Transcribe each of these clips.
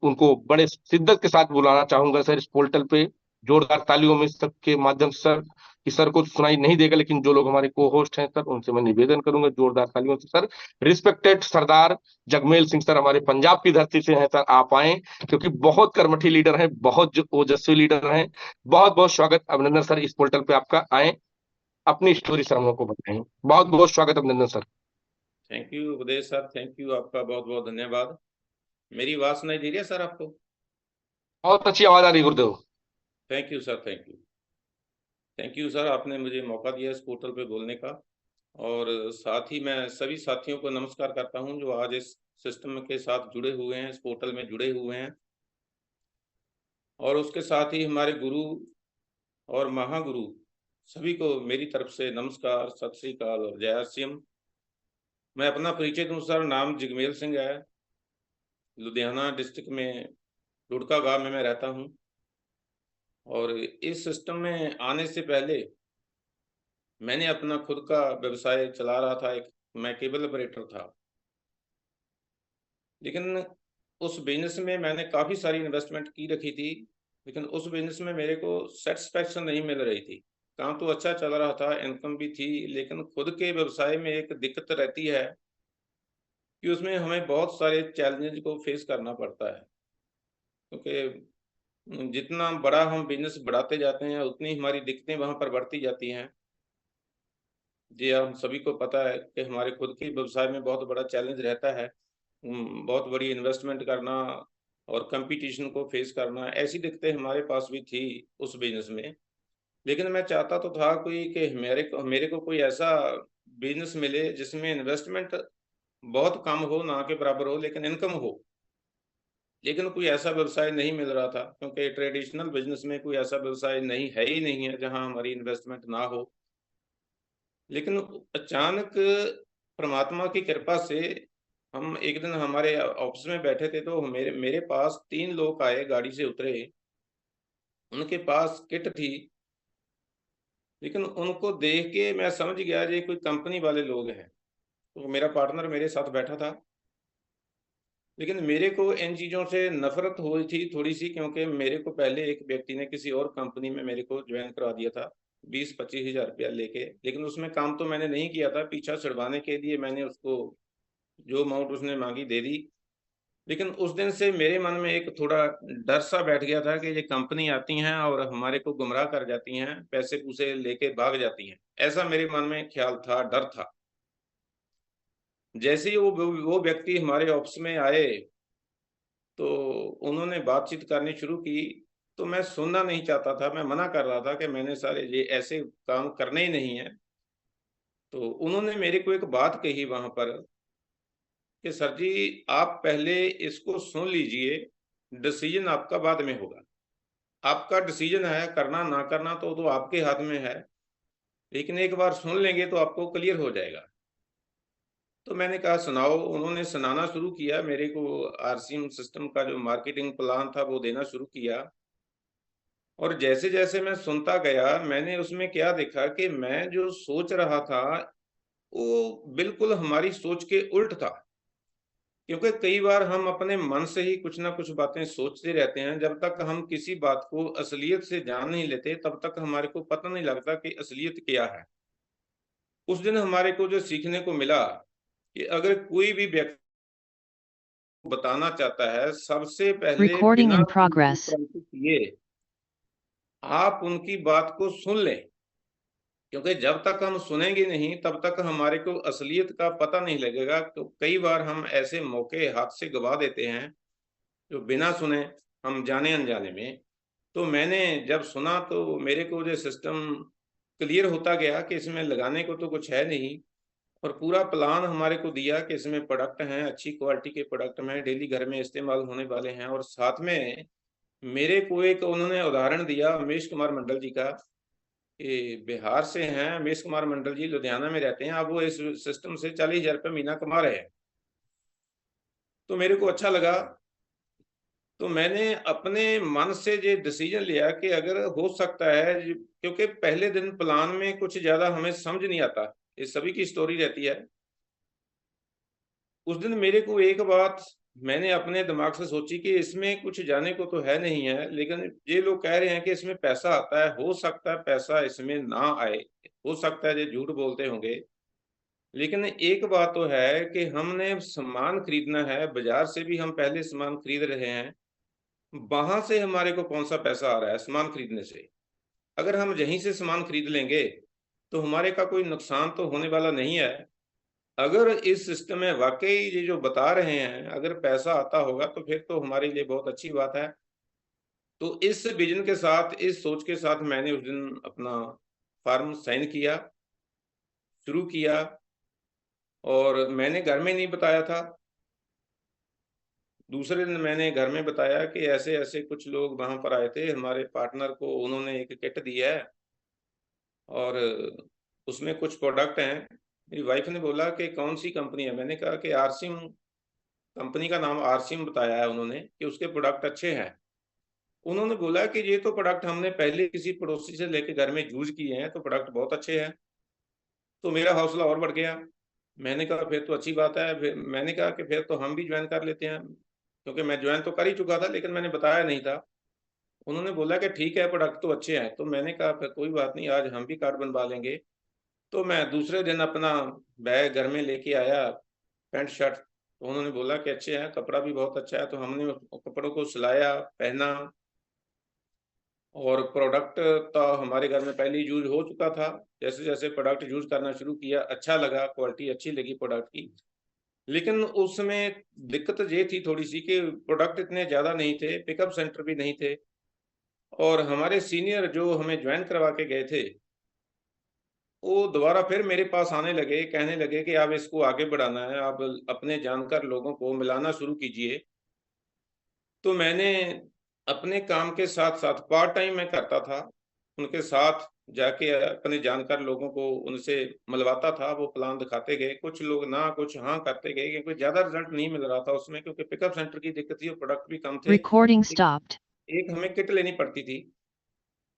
उनको बड़े शिद्दत के साथ बुलाना चाहूंगा सर इस पोर्टल पे। जोरदार तालियों में सबके माध्यम से सर, कि सर को सुनाई नहीं देगा लेकिन जो लोग हमारे को होस्ट हैं सर, उनसे मैं निवेदन करूंगा जोरदार तालियों से सर। रिस्पेक्टेड सरदार जगमेल सिंह सर, हमारे पंजाब की धरती से हैं सर, आप आए, क्योंकि बहुत कर्मठी लीडर हैं, बहुत ओजस्वी लीडर हैं। बहुत बहुत स्वागत अभिनंदन सर, इस पोर्टल पे आपका आए, अपनी स्टोरी सर हम लोग को बताएं। बहुत बहुत स्वागत अभिनंदन sir. Thank you Uday sir, thank you, आपका बहुत बहुत धन्यवाद। मेरी आवाज सुनाई दे रही है सर आपको? बहुत अच्छी आवाज आ रही है गुरुदेव। Thank you sir, thank you. Thank you sir, आपने मुझे मौका दिया इस पोर्टल पे बोलने का। और साथ ही मैं सभी साथियों को नमस्कार करता हूं जो आज इस सिस्टम के साथ जुड़े हुए हैं, इस पोर्टल में जुड़े हुए हैं। और उसके साथ ही हमारे गुरु और महागुरु सभी को मेरी तरफ से नमस्कार, सत श्री अकाल और जय श्री सिंह। मैं अपना परिचय दूं सर, नाम जगमेल सिंह है, लुधियाना डिस्ट्रिक्ट में रुड़का गांव में मैं रहता हूं। और इस सिस्टम में आने से पहले मैंने अपना खुद का व्यवसाय चला रहा था, एक मैं केबल ऑपरेटर था। लेकिन उस बिजनेस में मैंने काफ़ी सारी इन्वेस्टमेंट की रखी थी, लेकिन उस बिजनेस में मेरे को सेटिस्फैक्शन नहीं मिल रही थी। काम तो अच्छा चल रहा था, इनकम भी थी, लेकिन खुद के व्यवसाय में एक दिक्कत रहती है कि उसमें हमें बहुत सारे चैलेंजेस को फेस करना पड़ता है। क्योंकि जितना बड़ा हम बिजनेस बढ़ाते जाते हैं उतनी हमारी दिक्कतें वहाँ पर बढ़ती जाती हैं। जी, हम सभी को पता है कि हमारे खुद के व्यवसाय में बहुत बड़ा चैलेंज रहता है। बहुत बड़ी इन्वेस्टमेंट करना और कंपटीशन को फेस करना, ऐसी दिक्कतें हमारे पास भी थी उस बिजनेस में। लेकिन मैं चाहता तो था कोई कि मेरे को कोई ऐसा बिजनेस मिले जिसमें इन्वेस्टमेंट बहुत कम हो, ना के बराबर हो, लेकिन इनकम हो। लेकिन कोई ऐसा व्यवसाय नहीं मिल रहा था, क्योंकि ट्रेडिशनल बिजनेस में कोई ऐसा व्यवसाय नहीं है ही नहीं है जहां हमारी इन्वेस्टमेंट ना हो। लेकिन अचानक परमात्मा की कृपा से हम एक दिन हमारे ऑफिस में बैठे थे, तो मेरे मेरे पास 3 लोग आए, गाड़ी से उतरे। उनके पास किट थी, लेकिन उनको देख के मैं समझ गया ये कोई कंपनी वाले लोग हैं। तो मेरा पार्टनर मेरे साथ बैठा था, लेकिन मेरे को इन चीज़ों से नफरत हुई थी थोड़ी सी, क्योंकि मेरे को पहले एक व्यक्ति ने किसी और कंपनी में मेरे को ज्वाइन करा दिया था 20-25 हज़ार रुपया लेके। लेकिन उसमें काम तो मैंने नहीं किया था, पीछा छुड़वाने के लिए मैंने उसको जो अमाउंट उसने मांगी दे दी। लेकिन उस दिन से मेरे मन में एक थोड़ा डर सा बैठ गया था कि ये कंपनी आती हैं और हमारे को गुमराह कर जाती हैं, पैसे पूसे लेके भाग जाती हैं, ऐसा मेरे मन में ख्याल था, डर था। जैसे ही वो व्यक्ति हमारे ऑफिस में आए, तो उन्होंने बातचीत करनी शुरू की। तो मैं सुनना नहीं चाहता था, मैं मना कर रहा था कि मैंने सारे ये ऐसे काम करने ही नहीं है। तो उन्होंने मेरे को एक बात कही वहां पर कि सर जी, आप पहले इसको सुन लीजिए, डिसीजन आपका बाद में होगा। आपका डिसीजन है, करना ना करना तो आपके हाथ में है, लेकिन एक बार सुन लेंगे तो आपको क्लियर हो जाएगा। तो मैंने कहा सुनाओ। उन्होंने सुनाना शुरू किया मेरे को, आरसीएम सिस्टम का जो मार्केटिंग प्लान था वो देना शुरू किया। और जैसे जैसे मैं सुनता गया, मैंने उसमें क्या देखा कि मैं जो सोच रहा था वो बिल्कुल हमारी सोच के उल्ट था। क्योंकि कई बार हम अपने मन से ही कुछ ना कुछ बातें सोचते रहते हैं, जब तक हम किसी बात को असलियत से जान नहीं लेते तब तक हमारे को पता नहीं लगता कि असलियत क्या है। उस दिन हमारे को जो सीखने को मिला कि अगर कोई भी व्यक्ति बताना चाहता है, सबसे पहले Recording बिना in किसी progress. क्रांति किए आप उनकी बात को सुन लें। क्योंकि जब तक हम सुनेंगे नहीं तब तक हमारे को असलियत का पता नहीं लगेगा। तो कई बार हम ऐसे मौके हाथ से गवा देते हैं जो बिना सुने, हम जाने अनजाने में। तो मैंने जब सुना तो मेरे को जो सिस्टम क्लियर होता गया कि इसमें लगाने को तो कुछ है नहीं। और पूरा प्लान हमारे को दिया कि इसमें प्रोडक्ट हैं, अच्छी क्वालिटी के प्रोडक्ट में डेली घर में इस्तेमाल होने वाले हैं। और साथ में मेरे को एक उन्होंने उदाहरण दिया उमेश कुमार मंडल जी का, कि बिहार से हैं उमेश कुमार मंडल जी, लुधियाना में रहते हैं, अब वो इस सिस्टम से 40,000 रुपये महीना कमा रहे हैं। तो मेरे को अच्छा लगा। तो मैंने अपने मन से ये डिसीजन लिया कि अगर हो सकता है, क्योंकि पहले दिन प्लान में कुछ ज्यादा हमें समझ नहीं आता, ये सभी की स्टोरी रहती है। उस दिन मेरे को एक बात मैंने अपने दिमाग से सोची कि इसमें कुछ जाने को तो है नहीं है, लेकिन ये लोग कह रहे हैं कि इसमें पैसा आता है, हो सकता है पैसा इसमें ना आए, हो सकता है ये झूठ बोलते होंगे। लेकिन एक बात तो है कि हमने सामान खरीदना है, बाजार से भी हम पहले सामान खरीद रहे हैं, वहां से हमारे को कौन सा पैसा आ रहा है सामान खरीदने से? अगर हम यहीं से सामान खरीद लेंगे तो हमारे का कोई नुकसान तो होने वाला नहीं है। अगर इस सिस्टम में वाकई ये जो बता रहे हैं अगर पैसा आता होगा तो फिर तो हमारे लिए बहुत अच्छी बात है। तो इस विजन के साथ, इस सोच के साथ मैंने उस दिन अपना फॉर्म साइन किया, शुरू किया। और मैंने घर में नहीं बताया था, दूसरे दिन मैंने घर में बताया कि ऐसे ऐसे कुछ लोग वहां पर आए थे, हमारे पार्टनर को उन्होंने एक किट दिया है और उसमें कुछ प्रोडक्ट हैं। मेरी वाइफ ने बोला कि कौन सी कंपनी है? मैंने कहा कि आरसिम, कंपनी का नाम आरसिम बताया है उन्होंने कि उसके प्रोडक्ट अच्छे हैं। उन्होंने बोला कि ये तो प्रोडक्ट हमने पहले किसी पड़ोसी से लेके घर में यूज किए हैं, तो प्रोडक्ट बहुत अच्छे हैं। तो मेरा हौसला और बढ़ गया। मैंने कहा फिर तो अच्छी बात है। फिर मैंने कहा कि फिर तो हम भी ज्वाइन कर लेते हैं, क्योंकि मैं ज्वाइन तो कर ही चुका था लेकिन मैंने बताया नहीं था। उन्होंने बोला कि ठीक है प्रोडक्ट तो अच्छे हैं। तो मैंने कहा फिर कोई बात नहीं, आज हम भी कार्ड बनवा लेंगे। तो मैं दूसरे दिन अपना बैग घर में लेके आया, पैंट शर्ट। तो उन्होंने बोला कि अच्छे हैं, कपड़ा भी बहुत अच्छा है। तो हमने उस कपड़ों को सिलाया, पहना, और प्रोडक्ट तो हमारे घर में पहले ही यूज हो चुका था। जैसे जैसे प्रोडक्ट यूज करना शुरू किया, अच्छा लगा, क्वालिटी अच्छी लगी प्रोडक्ट की। लेकिन उस समय दिक्कत ये थी थोड़ी सी कि प्रोडक्ट इतने ज्यादा नहीं थे, पिकअप सेंटर भी नहीं थे। और हमारे सीनियर जो हमें ज्वाइन करवा के गए थे वो दोबारा फिर मेरे पास आने लगे, कहने लगे कि आप इसको आगे बढ़ाना है, आप अपने जानकार लोगों को मिलाना शुरू कीजिए। तो मैंने अपने काम के साथ साथ पार्ट टाइम मैं करता था, उनके साथ जाके अपने जानकार लोगों को उनसे मिलवाता था। वो प्लान दिखाते गए, कुछ लोग ना कुछ हाँ करते गए, क्योंकि ज्यादा रिजल्ट नहीं मिल रहा था उसमें, क्योंकि पिकअप सेंटर की दिक्कत थी और प्रोडक्ट भी कम थे। Recording stopped. एक हमें किट लेनी पड़ती थी।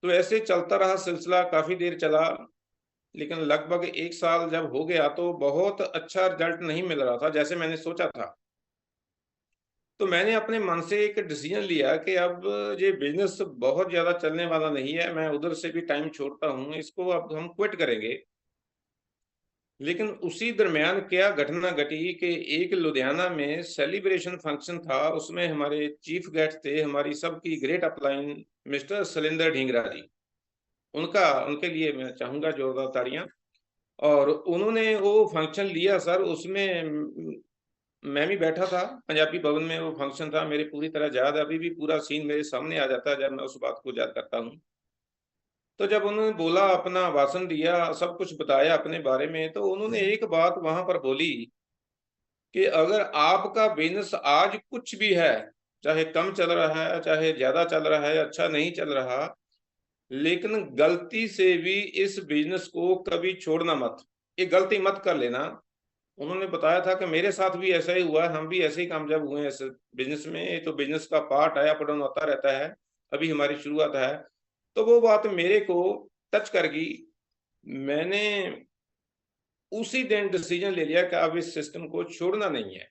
तो ऐसे चलता रहा सिलसिला, काफी देर चला। लेकिन लगभग एक साल जब हो गया तो बहुत अच्छा रिजल्ट नहीं मिल रहा था जैसे मैंने सोचा था। तो मैंने अपने मन से एक डिसीजन लिया कि अब ये बिजनेस बहुत ज्यादा चलने वाला नहीं है, मैं उधर से भी टाइम छोड़ता हूँ, इसको अब हम क्विट करेंगे। लेकिन उसी दरमियान क्या घटना घटी कि एक लुधियाना में सेलिब्रेशन फंक्शन था, उसमें हमारे चीफ गेस्ट थे हमारी सबकी great upline mister Shailendra Dhingra ji. उनका, उनके लिए मैं चाहूंगा जोरदार ताड़ियां। और उन्होंने वो फंक्शन लिया सर, उसमें मैं भी बैठा था, पंजाबी भवन में वो फंक्शन था, मेरे पूरी तरह याद है, अभी भी पूरा सीन मेरे सामने आ जाता है जब मैं उस बात को याद करता हूँ। तो जब उन्होंने बोला, अपना भाषण दिया, सब कुछ बताया अपने बारे में, तो उन्होंने एक बात वहां पर बोली कि अगर आपका बिजनेस आज कुछ भी है, चाहे कम चल रहा है चाहे ज्यादा चल रहा है, अच्छा नहीं चल रहा, लेकिन गलती से भी इस बिजनेस को कभी छोड़ना मत, ये गलती मत कर लेना। उन्होंने बताया था कि मेरे साथ भी ऐसा ही हुआ है, हम भी ऐसे ही कामयाब हुए हैं इस बिजनेस में, ये तो बिजनेस का पार्ट है, अप डाउन होता रहता है, अभी हमारी शुरुआत है। तो वो बात मेरे को टच कर गई। मैंने उसी दिन डिसीजन ले लिया कि अब इस सिस्टम को छोड़ना नहीं है।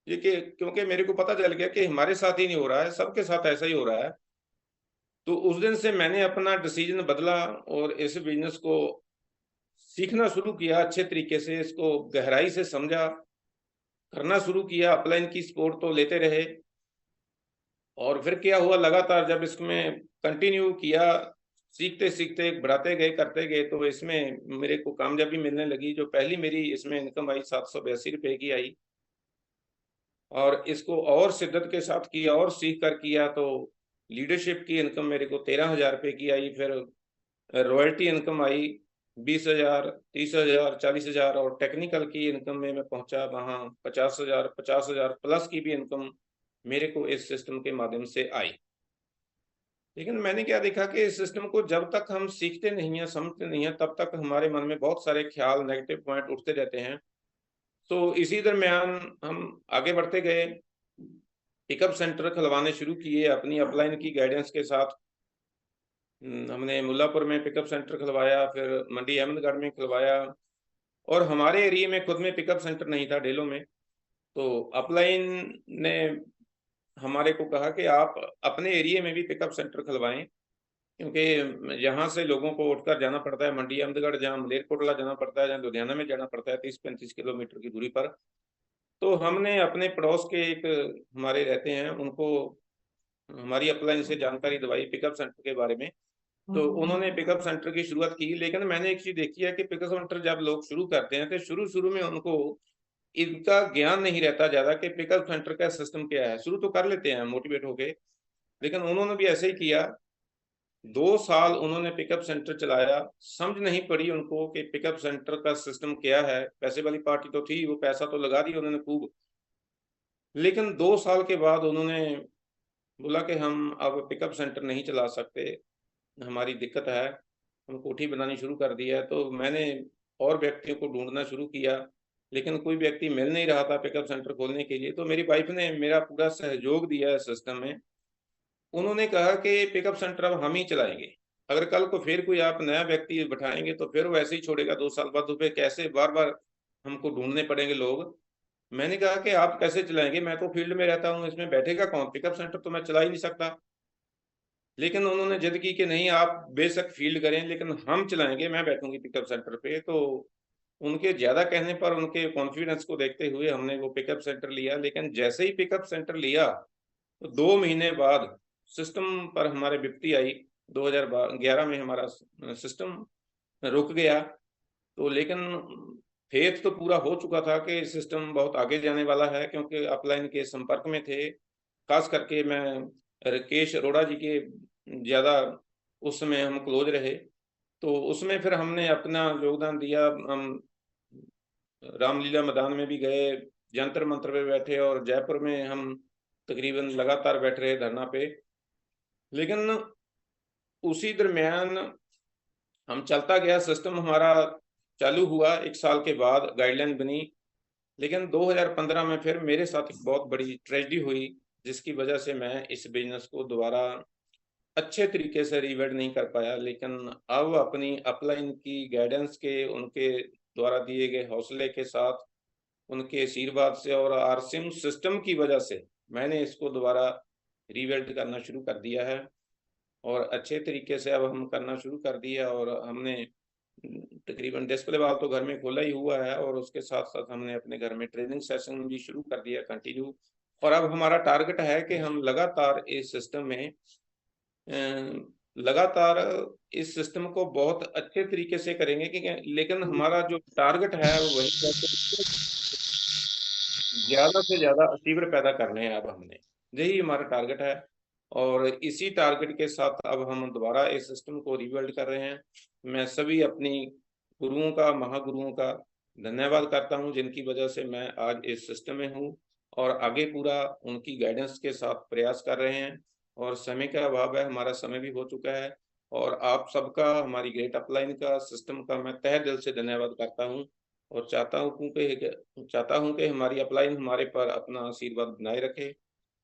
ये कि क्योंकि मेरे को पता चल गया कि हमारे साथ ही नहीं हो रहा है, सबके साथ ऐसा ही हो रहा है। तो उस दिन से मैंने अपना डिसीजन बदला और इस बिजनेस को सीखना शुरू किया, अच्छे तरीके से इसको गहराई से समझा, करना शुरू किया, अपलाइन की सपोर्ट तो लेते रहे। और फिर क्या हुआ, लगातार जब इसमें कंटिन्यू किया, सीखते सीखते बढ़ाते गए, करते गए, तो इसमें मेरे को कामयाबी मिलने लगी। जो पहली मेरी इसमें इनकम आई 782 रुपए की आई, और इसको और शिद्दत के साथ किया और सीख कर किया तो लीडरशिप की इनकम मेरे को 13,000 रुपए की आई। फिर रॉयल्टी इनकम आई 20,000, 30,000, 40,000, और टेक्निकल की इनकम में मैं पहुंचा वहां 50,000, 50,000 प्लस की भी इनकम मेरे को इस सिस्टम के माध्यम से आई। लेकिन मैंने क्या देखा कि इस सिस्टम को जब तक हम सीखते नहीं हैं, समझते नहीं हैं, तब तक हमारे मन में बहुत सारे ख्याल, नेगेटिव पॉइंट उठते रहते हैं। तो इसी दरमियान हम आगे बढ़ते गए, पिकअप सेंटर खुलवाने शुरू किए अपनी अपलाइन की गाइडेंस के साथ। हमने मुल्लापुर में पिकअप सेंटर खुलवाया, फिर मंडी अहमदगढ़ में खुलवाया, और हमारे एरिया में खुद में पिकअप सेंटर नहीं था, डेलो में। तो अपलाइन ने हमारे को कहा कि आप अपने एरिया में भी पिकअप सेंटर खुलवाएं, क्योंकि यहाँ से लोगों को उठकर जाना पड़ता है मंडी अहमदगढ़, जहाँ मलेरकोटला जाना पड़ता है, जहाँ लुधियाना में जाना पड़ता है 30-35 किलोमीटर की दूरी पर। तो हमने अपने पड़ोस के एक हमारे रहते हैं, उनको हमारी अपलाइन से जानकारी दवाई पिकअप सेंटर के बारे में। तो उन्होंने पिकअप सेंटर की शुरुआत की, लेकिन मैंने एक चीज देखी है कि पिकअप सेंटर जब लोग शुरू करते हैं तो शुरू शुरू में उनको इनका ज्ञान नहीं रहता ज्यादा कि पिकअप सेंटर का सिस्टम क्या है। शुरू तो कर लेते हैं मोटिवेट होके, लेकिन उन्होंने भी ऐसे ही किया। 2 साल उन्होंने पिकअप सेंटर चलाया, समझ नहीं पड़ी उनको कि पिकअप सेंटर का सिस्टम क्या है। पैसे वाली पार्टी तो थी, वो पैसा तो लगा दिया उन्होंने खूब, लेकिन 2 साल के बाद उन्होंने बोला कि हम अब पिकअप सेंटर नहीं चला सकते, हमारी दिक्कत है, हम कोठी बनानी शुरू कर दी है। तो मैंने और व्यक्तियों को ढूंढना शुरू किया, लेकिन कोई व्यक्ति मिल नहीं रहा था पिकअप सेंटर खोलने के लिए। तो मेरी वाइफ ने मेरा पूरा सहयोग दिया है सिस्टम में। उन्होंने कहा कि पिकअप सेंटर अब हम ही चलाएंगे, अगर कल को फिर कोई आप नया व्यक्ति बैठाएंगे तो फिर वो ऐसे ही छोड़ेगा 2 साल बाद, तो फिर कैसे बार बार हमको ढूंढने पड़ेंगे लोग। मैंने कहा कि आप कैसे चलाएंगे, मैं तो फील्ड में रहता हूँ, इसमें बैठेगा कौन, पिकअप सेंटर तो मैं चला ही नहीं सकता। लेकिन उन्होंने जिद की कि नहीं, आप बेशक फील्ड करें लेकिन हम चलाएंगे, मैं बैठूंगी पिकअप सेंटर पे। तो उनके ज्यादा कहने पर, उनके कॉन्फिडेंस को देखते हुए हमने वो पिकअप सेंटर लिया। लेकिन जैसे ही पिकअप सेंटर लिया तो 2 महीने बाद सिस्टम पर हमारे विपत्ति आई। 2011 में हमारा सिस्टम रुक गया। तो लेकिन फेथ तो पूरा हो चुका था कि सिस्टम बहुत आगे जाने वाला है, क्योंकि अपलाइन के संपर्क में थे। खास करके मैं राकेश अरोड़ा जी के ज्यादा उस समय हम क्लोज रहे। तो उसमें फिर हमने अपना योगदान दिया। हम रामलीला मैदान में भी गए, जंतर मंत्र पे बैठे, और जयपुर में हम तकरीबन लगातार बैठ रहे धरना पे। लेकिन उसी दरमियान हम चलता गया, सिस्टम हमारा चालू हुआ। 1 साल के बाद गाइडलाइन बनी। लेकिन 2015 में फिर मेरे साथ एक बहुत बड़ी ट्रेजेडी हुई, जिसकी वजह से मैं इस बिजनेस को दोबारा अच्छे तरीके से रिवेट नहीं कर पाया। लेकिन अब अपनी अपलाइन की गाइडेंस के, उनके द्वारा दिए गए हौसले के साथ, उनके आशीर्वाद से और आरसिम सिस्टम की वजह से मैंने इसको दोबारा रिवेल्ट करना शुरू कर दिया है। और अच्छे तरीके से अब हम करना शुरू कर दिया। और हमने तकरीबन डिस्प्ले वाल तो घर में खोला ही हुआ है, और उसके साथ साथ हमने अपने घर में ट्रेनिंग सेशन भी शुरू कर दिया कंटिन्यू। और अब हमारा टारगेट है कि हम लगातार इस सिस्टम में लगातार इस सिस्टम को बहुत अच्छे तरीके से करेंगे कि, लेकिन हमारा जो टारगेट है वो वही है कि ज्यादा से ज्यादा अचीवर पैदा करने हैं। अब हमने, यही हमारा टारगेट है, और इसी टारगेट के साथ अब हम दोबारा इस सिस्टम को रिबिल्ड कर रहे हैं। मैं सभी अपनी गुरुओं का, महागुरुओं का धन्यवाद करता हूं, जिनकी वजह से मैं आज इस सिस्टम में हूं, और आगे पूरा उनकी गाइडेंस के साथ प्रयास कर रहे हैं। और समय का अभाव है, हमारा समय भी हो चुका है। और आप सबका, हमारी ग्रेट अपलाइन का, सिस्टम का मैं तहे दिल से धन्यवाद करता हूं। और चाहता हूं कि हमारी अपलाइन हमारे पर अपना आशीर्वाद बनाए रखे,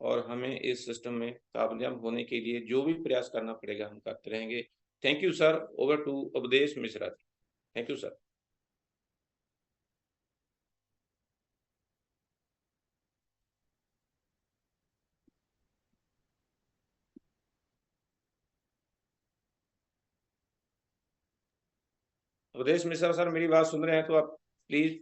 और हमें इस सिस्टम में कामयाब होने के लिए जो भी प्रयास करना पड़ेगा हम करते रहेंगे। Thank you sir. Over to Updesh Mishra ji. Thank you sir. Updesh Mishra sir, मेरी बात सुन रहे हैं तो आप प्लीज